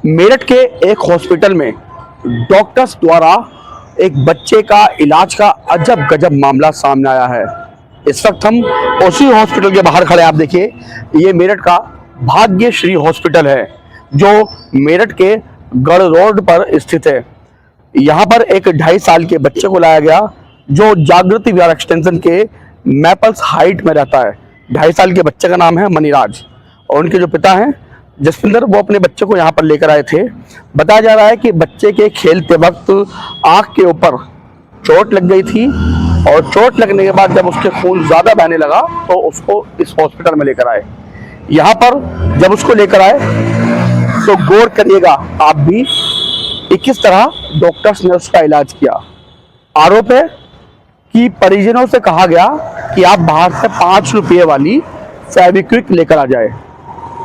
मेरठ के एक हॉस्पिटल में डॉक्टर्स द्वारा एक बच्चे का इलाज का अजब गजब मामला सामने आया है। इस वक्त हम उसी हॉस्पिटल के बाहर खड़े हैं। आप देखिए, ये मेरठ का भाग्यश्री हॉस्पिटल है जो मेरठ के गढ़ रोड पर स्थित है। यहाँ पर एक 2.5 साल के बच्चे को लाया गया जो जागृति विहार एक्सटेंशन के मैपल्स हाइट में रहता है। 2.5 साल के बच्चे का नाम है मनीराज और उनके जो पिता हैं जसविंदर, वो अपने बच्चे को यहाँ पर लेकर आए थे। बताया जा रहा है कि बच्चे के खेलते वक्त आंख के ऊपर चोट लग गई थी और चोट लगने के बाद जब उसके खून ज़्यादा बहने लगा तो उसको इस हॉस्पिटल में लेकर आए। यहाँ पर जब उसको लेकर आए तो गौर करिएगा आप भी कि किस तरह डॉक्टर्स ने उसका इलाज किया। आरोप है कि परिजनों से कहा गया कि आप बाहर से 5 रुपये वाली फेविक्विक लेकर आ जाए।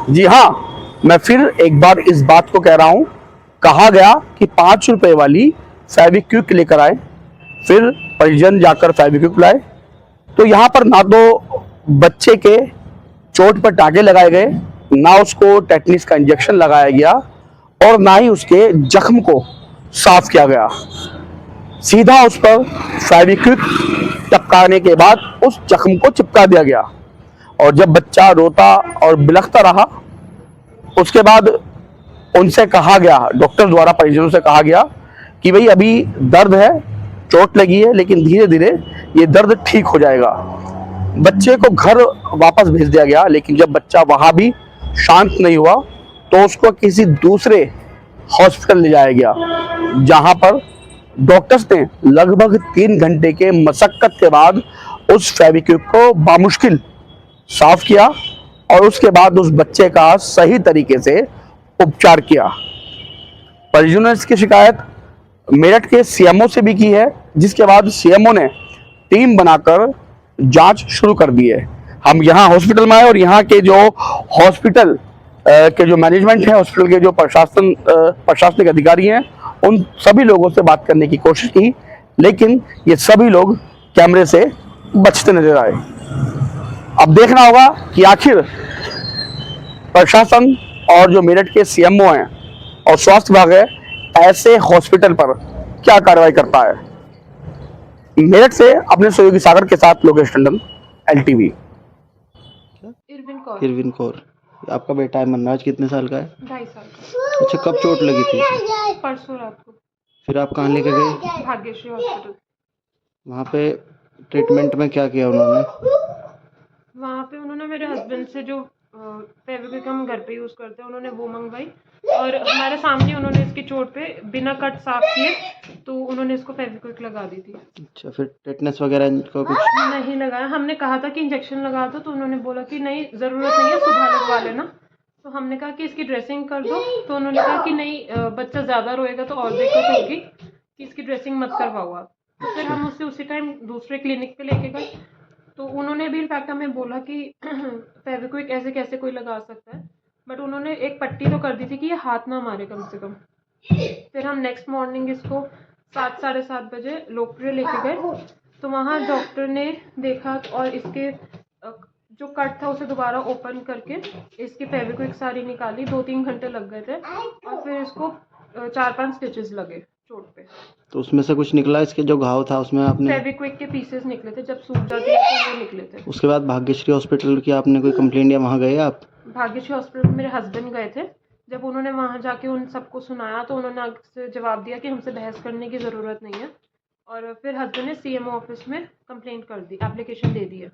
जी हाँ, मैं फिर एक बार इस बात को कह रहा हूं, कहा गया कि 5 रुपये वाली फेविक्विक लेकर आए। फिर परिजन जाकर फेविक्विक लाए तो यहाँ पर ना तो बच्चे के चोट पर टाके लगाए गए, ना उसको टेटनिस का इंजेक्शन लगाया गया और ना ही उसके जख्म को साफ किया गया। सीधा उस पर फेविक्विक टपकाने के बाद उस जख्म को चिपका दिया गया और जब बच्चा रोता और बिलखता रहा उसके बाद उनसे कहा गया, डॉक्टर द्वारा परिजनों से कहा गया कि भाई अभी दर्द है, चोट लगी है, लेकिन धीरे धीरे ये दर्द ठीक हो जाएगा। बच्चे को घर वापस भेज दिया गया, लेकिन जब बच्चा वहां भी शांत नहीं हुआ तो उसको किसी दूसरे हॉस्पिटल ले जाया गया, जहां पर डॉक्टर्स ने लगभग 3 घंटे के मशक्कत के बाद उस फेविक्विक को बामुश्किल साफ किया और उसके बाद उस बच्चे का सही तरीके से उपचार किया। परिजनों ने इसकी शिकायत मेरठ के सीएमओ से भी की है, जिसके बाद सीएमओ ने टीम बनाकर जांच शुरू कर दी है। हम यहाँ हॉस्पिटल में आए और यहाँ के जो हॉस्पिटल के जो मैनेजमेंट है, हॉस्पिटल के जो प्रशासनिक अधिकारी हैं, उन सभी लोगों से बात करने की कोशिश की, लेकिन ये सभी लोग कैमरे से बचते नजर आए। अब देखना होगा कि आखिर प्रशासन और जो मेरठ के सीएमओ हैं और स्वास्थ्य विभाग है ऐसे हॉस्पिटल पर क्या कार्रवाई करता है। मेरठ से अपने सहयोगी सागर के साथ लोकेश टंडन, एलटीवी। इरविन कौर। आपका बेटा है मन्नाज, कितने साल का है? 2.5 साल का। अच्छा, कब चोट लगी थी? परसों रात को। फिर आप कहाँ लेके गए? भाग्यश्री हॉस्पिटल। वहाँ पे ट्रीटमेंट में क्या किया उन्होंने? वहाँ पे उन्होंने मेरे हस्बैंड से जो फेविक्विक हम घर पे यूज़ करते हैं उन्होंने वो मंगवाई और हमारे सामने उन्होंने इसकी चोट पे बिना कट साफ किए तो उन्होंने इसको फेविक्विक लगा दी थी। अच्छा, फिर टेटनस वगैरह का कुछ नहीं लगाया। हमने कहा था कि इंजेक्शन लगा दो तो उन्होंने बोला कि नहीं, ज़रूरत नहीं है, सुबह लगवा लेना। तो हमने कहा कि इसकी ड्रेसिंग कर दो तो उन्होंने कहा कि नहीं, बच्चा ज़्यादा रोएगा तो और दिक्कत होगी, कि इसकी ड्रेसिंग मत करवाओ आप। तो फिर हम उससे उसी टाइम दूसरे क्लिनिक पे लेके गए तो उन्होंने भी इनफैक्ट हमें बोला कि फेविक्विक ऐसे कैसे कोई लगा सकता है, बट उन्होंने एक पट्टी तो कर दी थी कि ये हाथ ना मारे कम से कम। फिर हम नेक्स्ट मॉर्निंग इसको 7 साढ़े 7 बजे लोकप्रिय लेके गए तो वहाँ डॉक्टर ने देखा और इसके जो कट था उसे दोबारा ओपन करके इसकी फेविक्विक सारी निकाली। 2-3 घंटे लग गए थे और फिर इसको 4-5 स्टिचेस लगे चोट पे। तो उसमें से कुछ निकला? इसके जो घाव था उसमें आपने फेविक्विक के पीसेस निकले थे, जब सूख जाते हैं तो वो निकले थे। उसके बाद भाग्यश्री हॉस्पिटल की आपने कोई कंप्लेंट या वहाँ गए आप? भाग्यश्री हॉस्पिटल में मेरे हस्बैंड गए थे। जब उन्होंने वहाँ जाके उन सबको सुनाया तो उन्होंने आगे जवाब दिया कि हमसे बहस करने की ज़रूरत नहीं है और फिर हस्बैंड ने सीएमओ ऑफिस में कंप्लेंट कर दी, एप्लीकेशन दे दी है।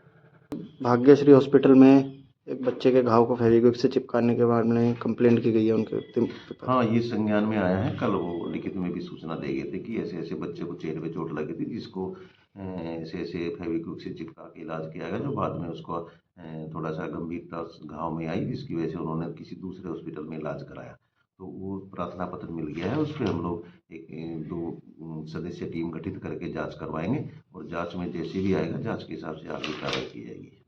भाग्यश्री हॉस्पिटल में एक बच्चे के घाव को फेविक्विक से चिपकाने के बाद में कंप्लेंट की गई है उनके। हाँ, ये संज्ञान में आया है। कल वो लिखित में भी सूचना दे गए थे कि ऐसे ऐसे बच्चे को चेहरे पे चोट लगी थी, जिसको ऐसे ऐसे फेविक्विक से चिपका के इलाज किया गया, जो बाद में उसको थोड़ा सा गंभीरता घाव में आई, जिसकी वजह से उन्होंने किसी दूसरे हॉस्पिटल में इलाज कराया। तो वो प्रार्थना पत्र मिल गया है, उस पर हम लोग एक 2 सदस्य टीम गठित करके जाँच करवाएंगे और जाँच में जैसे भी आएगा जाँच के हिसाब से आगे कार्रवाई की जाएगी।